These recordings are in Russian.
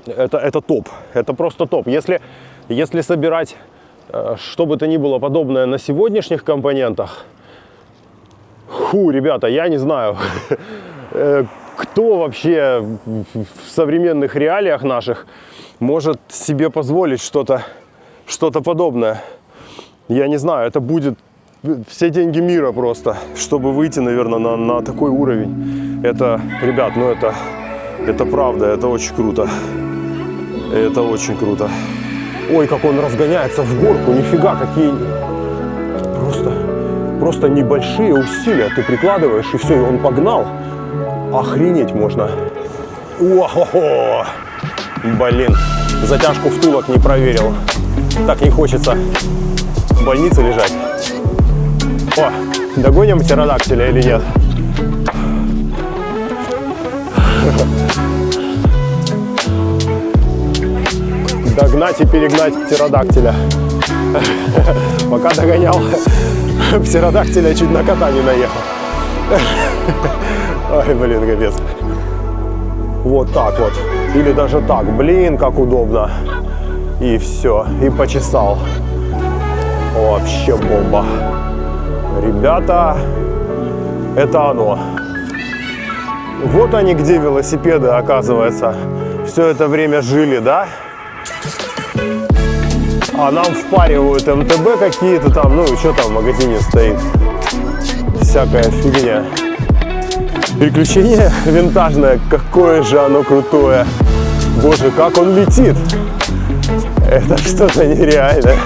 это топ. Это просто топ. Если собирать что бы то ни было подобное на сегодняшних компонентах, ребята, я не знаю, кто вообще в современных реалиях наших может себе позволить что-то подобное. Я не знаю, это будет все деньги мира просто, чтобы выйти, наверное, на такой уровень. Это, ребят, ну это правда, это очень круто. Это очень круто. Ой, как он разгоняется в горку, нифига, какие просто небольшие усилия ты прикладываешь, и все, и он погнал. Охренеть можно. О-хо-хо! Блин, затяжку втулок не проверил. Так не хочется в больнице лежать. О, догоним птеродактиля или нет? Догнать и перегнать птеродактиля. Пока догонял птеродактиля, чуть на кота не наехал. Ой, блин, капец. Вот так вот. Или даже так. Блин, как удобно. И все. И почесал. Вообще бомба. Ребята, это оно. Вот они где велосипеды, оказывается. Все это время жили, да? А нам впаривают МТБ какие-то там, ну и что там в магазине стоит. Всякая фигня. Приключение винтажное, какое же оно крутое. Боже, как он летит. Это что-то нереальное.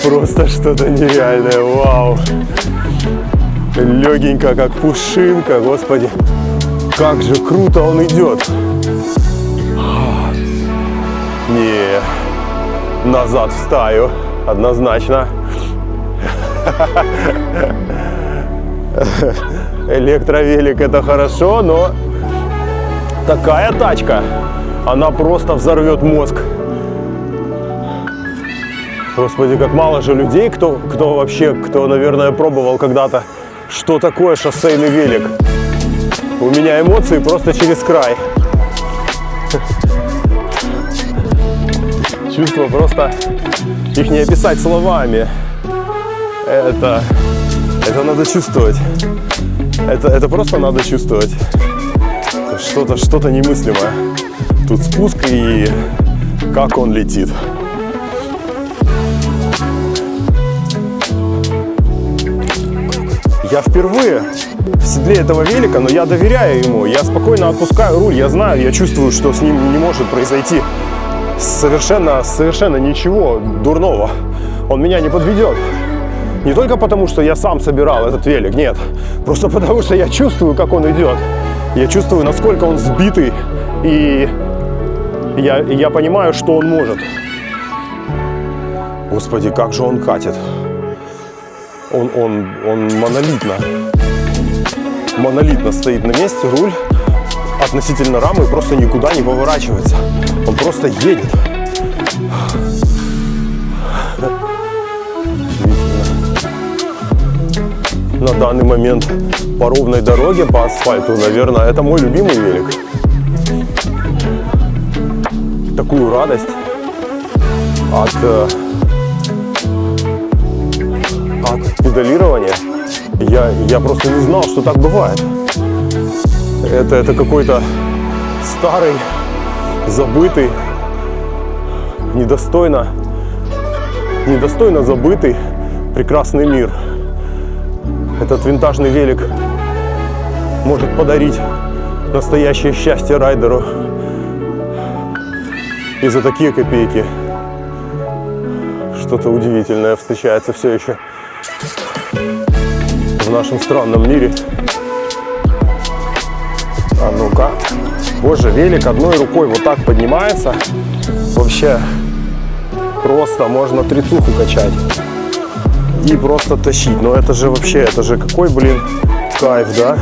Просто что-то нереальное. Вау. Легенько, как пушинка. Господи, как же круто он идет. Не, назад в стаю. Однозначно. Электровелик — это хорошо, но такая тачка, она просто взорвет мозг. Господи, как мало же людей, кто, наверное, пробовал когда-то, что такое шоссейный велик. У меня эмоции просто через край. Чувства просто, их не описать словами. Это надо чувствовать. Это просто надо чувствовать. Что-то немыслимое. Тут спуск, и как он летит. Я впервые в седле этого велика, но я доверяю ему. Я спокойно отпускаю руль. Я знаю, я чувствую, что с ним не может произойти совершенно ничего дурного. Он меня не подведет. Не только потому, что я сам собирал этот велик, нет. Просто потому, что я чувствую, как он идет. Я чувствую, насколько он сбитый. И я понимаю, что он может. Господи, как же он катит. Он монолитно стоит на месте, руль относительно рамы просто никуда не поворачивается. Он просто едет. На данный момент по ровной дороге, по асфальту, наверное, это мой любимый велик. Такую радость от педалирования я просто не знал, что так бывает. Это какой-то старый, забытый, недостойно забытый прекрасный мир. Этот винтажный велик может подарить настоящее счастье райдеру. И за такие копейки что-то удивительное встречается все еще в нашем странном мире. А ну-ка. Боже, велик одной рукой вот так поднимается. Вообще просто можно трицуху качать и просто тащить. Но это же вообще, это же какой, блин, кайф, да?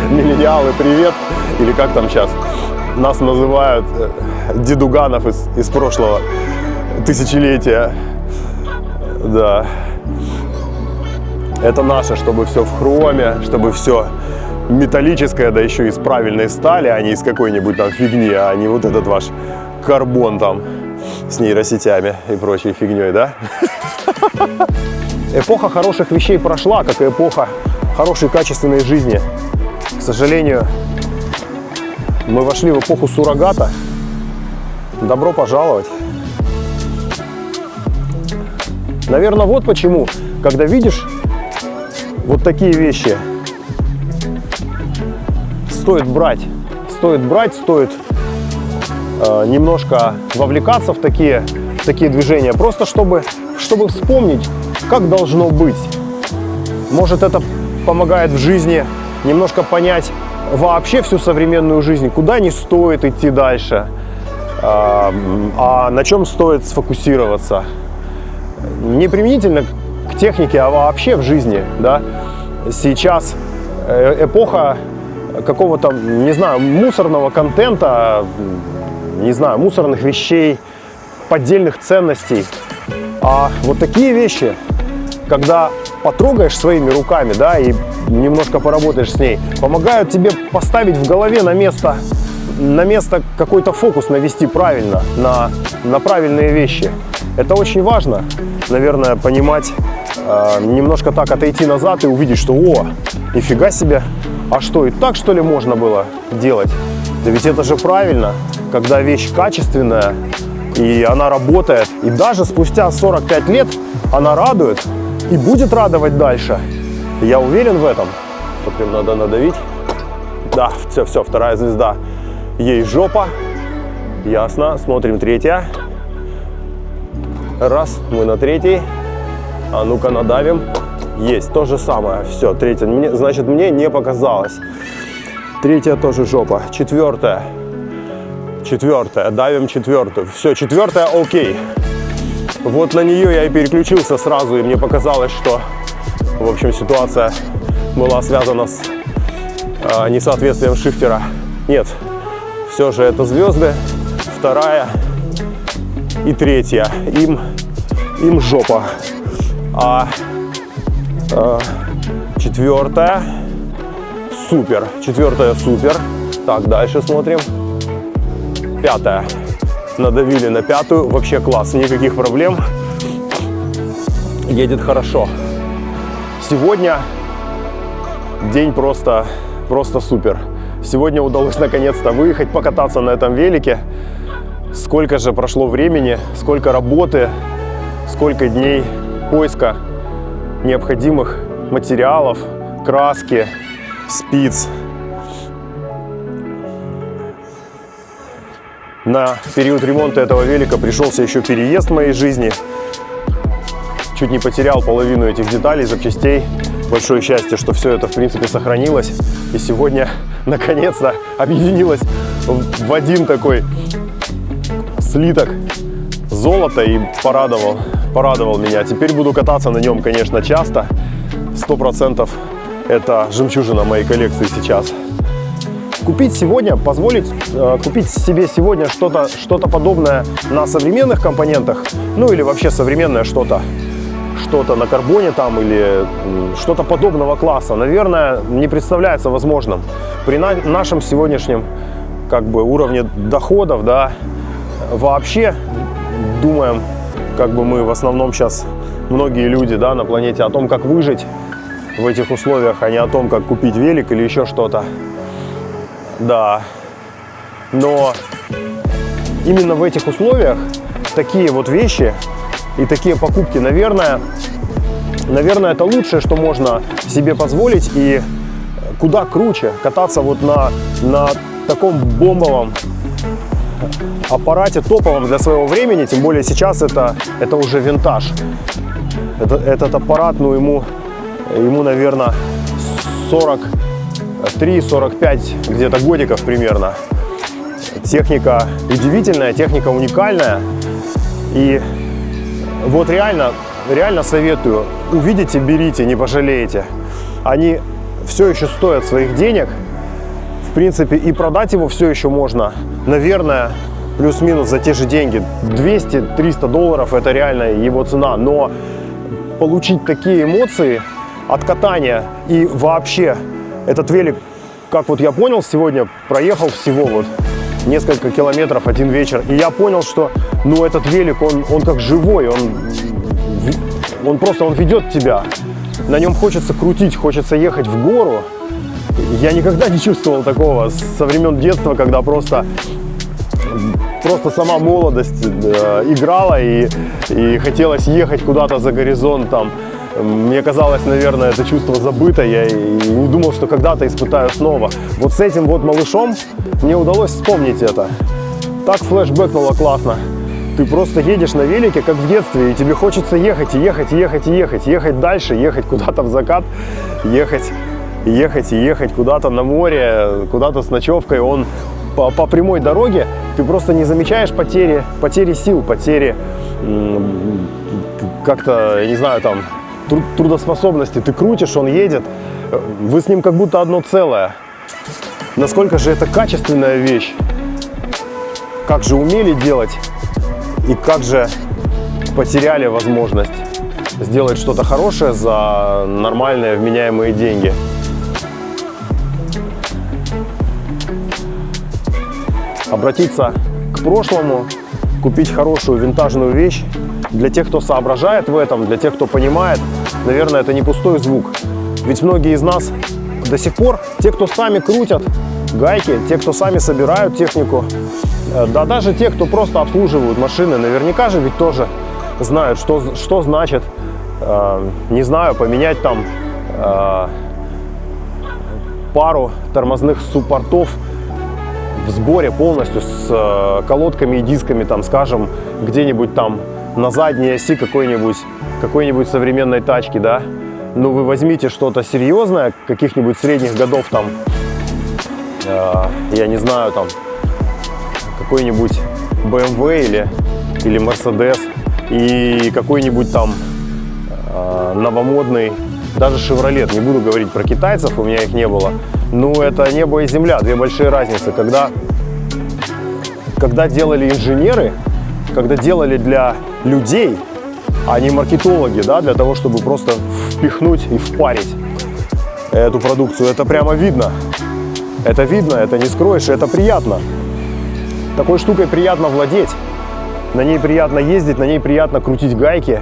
Миллениалы, привет! Или как там сейчас? нас называют дедуганов из прошлого тысячелетия. Да. Это наше, чтобы все в хроме, чтобы все металлическое, да еще из правильной стали, а не из какой-нибудь там фигни, а не вот этот ваш карбон там с нейросетями и прочей фигней, да? Эпоха хороших вещей прошла, как и эпоха хорошей качественной жизни. К сожалению, мы вошли в эпоху суррогата. Добро пожаловать. Наверное, вот почему, когда видишь вот такие вещи, стоит брать, стоит немножко вовлекаться в такие движения, просто чтобы вспомнить, как должно быть. Может, это помогает в жизни немножко понять вообще всю современную жизнь, куда не стоит идти дальше, а на чем стоит сфокусироваться. Не применительно к технике, а вообще в жизни, да. Сейчас эпоха какого-то, не знаю, мусорного контента, не знаю, мусорных вещей, поддельных ценностей. А вот такие вещи, когда потрогаешь своими руками, да, и немножко поработаешь с ней, помогают тебе поставить в голове на место какой-то фокус, навести правильно, на правильные вещи. Это очень важно, наверное, понимать, немножко так отойти назад и увидеть, что о, нифига себе, а что, и так что ли можно было делать? Да ведь это же правильно, когда вещь качественная, и она работает, и даже спустя 45 лет она радует и будет радовать дальше. Я уверен в этом. Что прям надо надавить. Да, все, вторая звезда. Есть жопа. Ясно. Смотрим третья. Раз, мы на третьей. А ну-ка надавим. Есть, то же самое. Все, третья. Значит, мне не показалось. Третья тоже жопа. Четвертая. Давим четвертую. Все, четвертая, окей. Вот на нее я и переключился сразу, и мне показалось, что, в общем, ситуация была связана с несоответствием шифтера. Нет, все же это звезды. Вторая и третья. Им жопа. Четвертая супер. Так, дальше смотрим. Пятая. Надавили на пятую. Вообще класс. Никаких проблем. Едет хорошо. Сегодня день просто супер. Сегодня удалось наконец-то выехать, покататься на этом велике. Сколько же прошло времени, сколько работы, сколько дней поиска необходимых материалов, краски, спиц. На период ремонта этого велика пришелся еще переезд в моей жизни. Чуть не потерял половину этих деталей, запчастей. Большое счастье, что все это, в принципе, сохранилось. И сегодня, наконец-то, объединилось в один такой слиток золота и порадовал меня. Теперь буду кататься на нем, конечно, часто. 100% это жемчужина моей коллекции сейчас. Купить себе сегодня что-то подобное на современных компонентах, ну или вообще современное что-то на карбоне там или что-то подобного класса, наверное, не представляется возможным. При нашем сегодняшнем уровне доходов, да, вообще думаем, мы в основном сейчас, многие люди, да, на планете, о том, как выжить в этих условиях, а не о том, как купить велик или еще что-то. Да, но именно в этих условиях такие вот вещи и такие покупки, наверное, это лучшее, что можно себе позволить, и куда круче кататься вот на таком бомбовом аппарате, топовом для своего времени, тем более сейчас это уже винтаж. Этот аппарат, ну ему, наверное, 43-45 где-то годиков примерно. Техника удивительная, техника уникальная. И вот реально советую. Увидите, берите, не пожалеете. Они все еще стоят своих денег. в принципе, и продать его все еще можно, наверное, плюс-минус за те же деньги. 200-300 долларов – это реально его цена. Но получить такие эмоции от катания и вообще этот велик, как вот я понял, сегодня проехал всего вот несколько километров один вечер, и я понял, что ну этот велик, он как живой, он просто ведет тебя. На нем хочется крутить, хочется ехать в гору. Я никогда не чувствовал такого со времен детства, когда просто сама молодость играла и хотелось ехать куда-то за горизонт. Там. Мне казалось, наверное, это чувство забыто. Я и не думал, что когда-то испытаю снова. Вот с этим вот малышом мне удалось вспомнить это. Так флешбэкнуло классно. Ты просто едешь на велике, как в детстве, и тебе хочется ехать, и ехать, и ехать, и ехать, ехать дальше, ехать куда-то в закат, ехать и ехать куда-то на море, куда-то с ночевкой. Он по прямой дороге, ты просто не замечаешь потери сил, потери как-то, я не знаю, там, трудоспособности. Ты крутишь, он едет, вы с ним как будто одно целое. Насколько же это качественная вещь, как же умели делать и как же потеряли возможность сделать что-то хорошее за нормальные вменяемые деньги. Обратиться к прошлому, купить хорошую винтажную вещь. Для тех, кто соображает в этом, для тех, кто понимает, наверное, это не пустой звук. Ведь многие из нас до сих пор, те, кто сами крутят гайки, те, кто сами собирают технику, да даже те, кто просто обслуживают машины, наверняка же ведь тоже знают, что значит, не знаю, поменять там пару тормозных суппортов в сборе полностью с колодками и дисками, там, скажем, где-нибудь там на задней оси какой-нибудь современной тачки, да. Ну вы возьмите что-то серьезное, каких-нибудь средних годов, там, я не знаю, там, какой-нибудь BMW или Mercedes и какой-нибудь там новомодный, даже Chevrolet, не буду говорить про китайцев, у меня их не было. Ну, это небо и земля, две большие разницы. Когда делали инженеры, когда делали для людей, а не маркетологи, да, для того, чтобы просто впихнуть и впарить эту продукцию, это прямо видно. Это видно, это не скроешь, это приятно. Такой штукой приятно владеть, на ней приятно ездить, на ней приятно крутить гайки.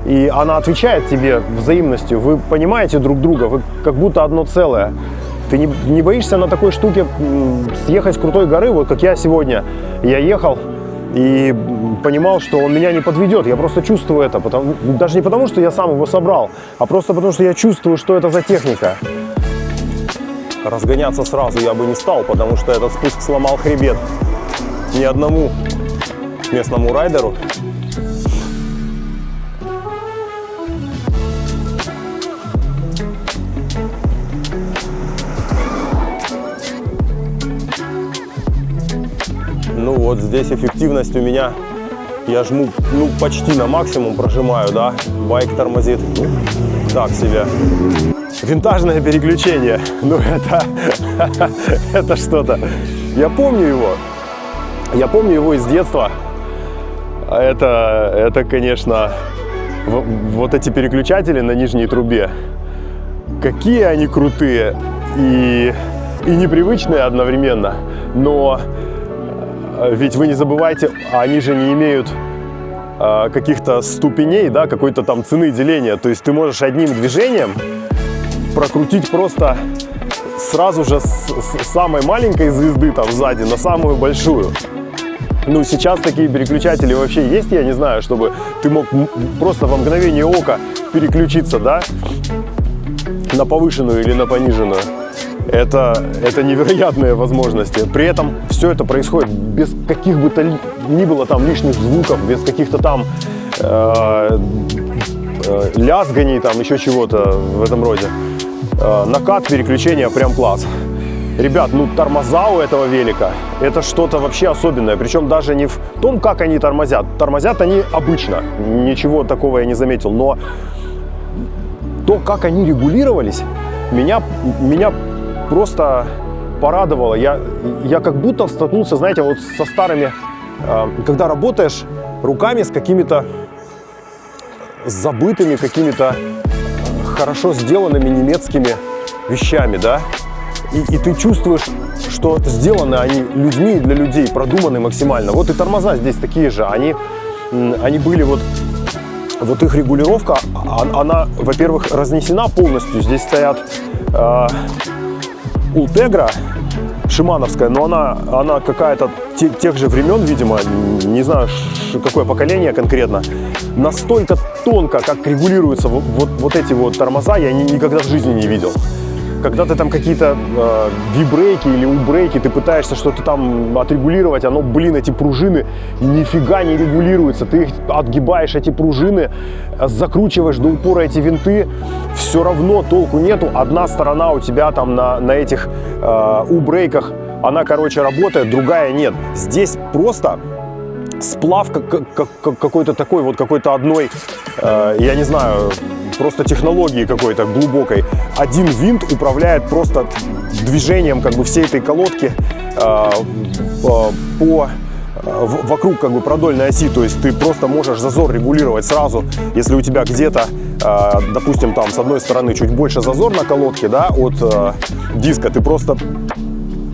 И она отвечает тебе взаимностью, вы понимаете друг друга, вы как будто одно целое. Ты не боишься на такой штуке съехать с крутой горы, вот как я сегодня. Я ехал и понимал, что он меня не подведет. Я просто чувствую это. Даже не потому, что я сам его собрал, а просто потому, что я чувствую, что это за техника. Разгоняться сразу я бы не стал, потому что этот спуск сломал хребет ни одному местному райдеру. Ну вот здесь эффективность у меня, я жму, ну почти на максимум прожимаю, да, байк тормозит, так себе. Винтажное переключение, ну это что-то. Я помню его из детства. Это, конечно, вот эти переключатели на нижней трубе, какие они крутые и непривычные одновременно, но ведь вы не забывайте, они же не имеют каких-то ступеней, да, какой-то там цены деления. То есть ты можешь одним движением прокрутить просто сразу же с самой маленькой звезды там сзади на самую большую. Ну, сейчас такие переключатели вообще есть, я не знаю, чтобы ты мог просто во мгновение ока переключиться, да, на повышенную или на пониженную. Это невероятные возможности. При этом все это происходит без каких бы то ни было там лишних звуков, без каких-то там лязганий, там еще чего-то в этом роде. Накат, переключения прям класс. Ребят, ну тормоза у этого велика, это что-то вообще особенное. Причем даже не в том, как они тормозят. Тормозят они обычно, ничего такого я не заметил. Но то, как они регулировались, меня просто порадовало. Я как будто столкнулся, знаете, вот со старыми, когда работаешь руками с какими-то забытыми, какими-то хорошо сделанными немецкими вещами, да, и ты чувствуешь, что сделаны они людьми и для людей, продуманы максимально. Вот и тормоза здесь такие же, они были вот их регулировка, она, во-первых, разнесена полностью. Здесь стоят Ultegra шимановская, но она какая-то тех же времен, видимо, не знаю, какое поколение конкретно. Настолько тонко, как регулируются вот эти вот тормоза, я никогда в жизни не видел. Когда ты там какие-то V-брейки или U-брейки, ты пытаешься что-то там отрегулировать, оно, блин, эти пружины нифига не регулируются. Ты их отгибаешь, эти пружины, закручиваешь до упора эти винты, все равно толку нету. Одна сторона у тебя там на этих U-брейках, она, короче, работает, другая нет. Здесь просто сплав какой-то такой, вот какой-то одной, я не знаю, просто технологии какой-то глубокой. Один винт управляет просто движением как бы всей этой колодки вокруг как бы продольной оси. То есть ты просто можешь зазор регулировать сразу, если у тебя где-то, допустим, там с одной стороны чуть больше зазор на колодке, да, от диска, ты просто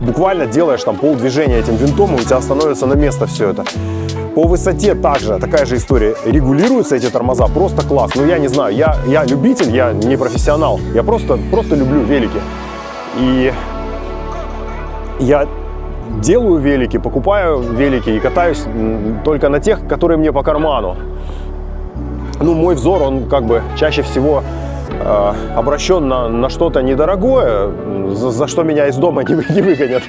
буквально делаешь там полдвижения этим винтом, и у тебя становится на место все это. По высоте также, такая же история. Регулируются эти тормоза, просто класс. Ну, я не знаю, я любитель, я не профессионал. Я просто люблю велики. И я делаю велики, покупаю велики и катаюсь только на тех, которые мне по карману. Ну, мой взор, он как бы чаще всего обращен на что-то недорогое, за что меня из дома не выгонят.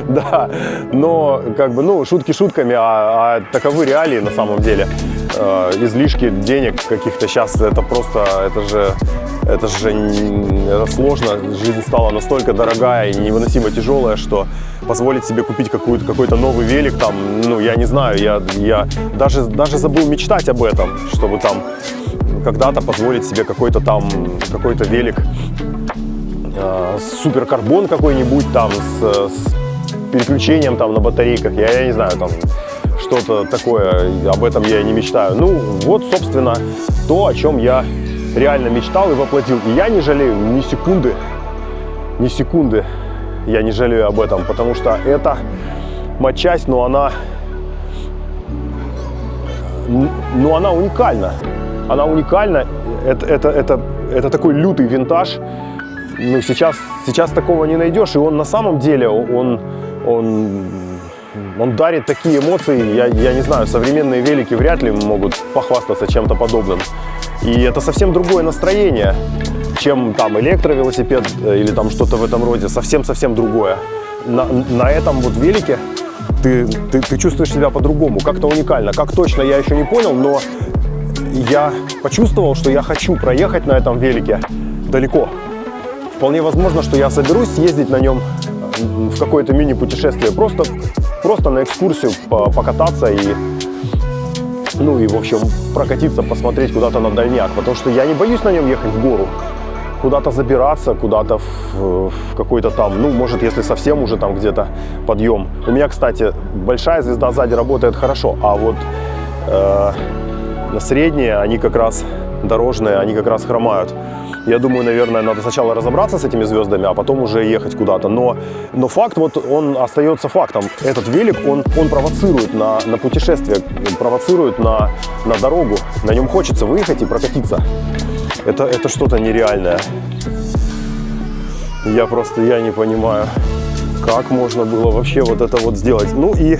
Да, но как бы, ну, шутки шутками, а таковы реалии на самом деле. Излишки денег каких-то сейчас, это просто, это сложно. Жизнь стала настолько дорогая и невыносимо тяжелая, что позволить себе купить какой-то новый велик, там, ну, я не знаю, я даже забыл мечтать об этом, чтобы там когда-то позволить себе какой-то велик, суперкарбон какой-нибудь там с переключением там на батарейках, я не знаю, там что-то такое, об этом я и не мечтаю. Ну вот, собственно, то, о чем я реально мечтал и воплотил. И я не жалею ни секунды я не жалею об этом, потому что это матчасть, но она уникальна. Она уникальна. Это такой лютый винтаж. Ну, сейчас такого не найдешь, и он на самом деле, он дарит такие эмоции, я не знаю, современные велики вряд ли могут похвастаться чем-то подобным. И это совсем другое настроение, чем там электровелосипед или там что-то в этом роде, совсем другое. На этом вот велике ты чувствуешь себя по-другому, как-то уникально. Как точно, я еще не понял, но я почувствовал, что я хочу проехать на этом велике далеко. Вполне возможно, что я соберусь съездить на нем в какое-то мини-путешествие, просто на экскурсию покататься и, ну и, в общем, прокатиться, посмотреть куда-то на дальняк, потому что я не боюсь на нем ехать в гору, куда-то забираться, куда-то в какой-то там, ну, может, если совсем уже там где-то подъем. У меня, кстати, большая звезда сзади работает хорошо, а вот средние, они как раз дорожные, они как раз хромают. Я думаю, наверное, надо сначала разобраться с этими звездами, а потом уже ехать куда-то. Но факт, вот он остается фактом. Этот велик, он провоцирует на путешествие, провоцирует на дорогу. На нем хочется выехать и прокатиться. Это что-то нереальное. Я не понимаю, как можно было вообще вот это вот сделать. Ну и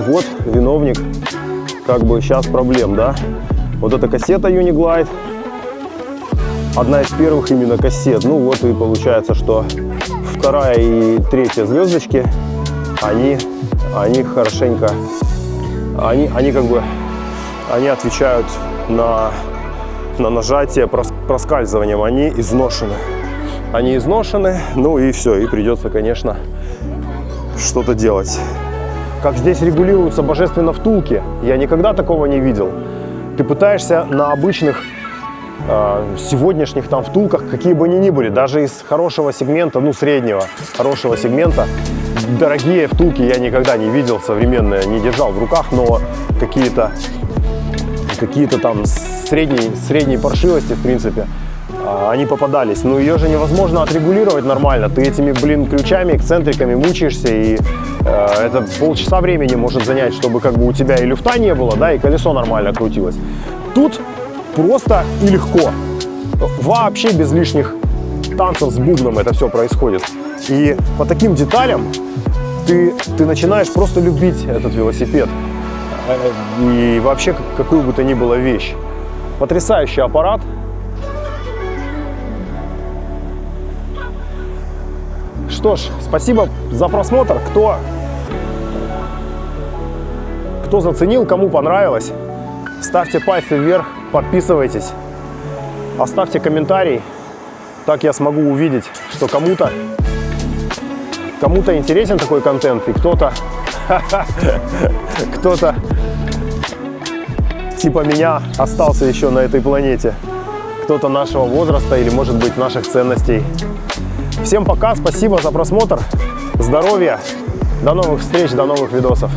вот виновник как бы сейчас проблем, да. Вот эта кассета Uniglide. Одна из первых именно кассет. Ну вот и получается, что вторая и третья звездочки, они хорошенько, они как бы, они отвечают на нажатие проскальзыванием, они изношены. Ну и все, и придется, конечно, что-то делать. Как здесь регулируются божественно втулки, я никогда такого не видел. Ты пытаешься на обычных сегодняшних там втулках, какие бы они ни были, даже из хорошего сегмента, ну среднего, хорошего сегмента, дорогие втулки я никогда не видел, современные, не держал в руках, но какие-то там средней паршивости, в принципе, они попадались. Но ее же невозможно отрегулировать нормально. Ты этими, ключами, эксцентриками мучаешься, и это полчаса времени может занять, чтобы как бы у тебя и люфта не было, да, и колесо нормально крутилось. Тут просто и легко. Вообще без лишних танцев с бубном это все происходит. И по таким деталям ты начинаешь просто любить этот велосипед. И вообще какую бы то ни было вещь. Потрясающий аппарат. Что ж, спасибо за просмотр. Кто заценил, кому понравилось, ставьте пальцы вверх, подписывайтесь, оставьте комментарий. Так я смогу увидеть, что кому-то интересен такой контент, и кто-то типа меня остался еще на этой планете. Кто-то нашего возраста или, может быть, наших ценностей. Всем пока, спасибо за просмотр, здоровья, до новых встреч, до новых видосов.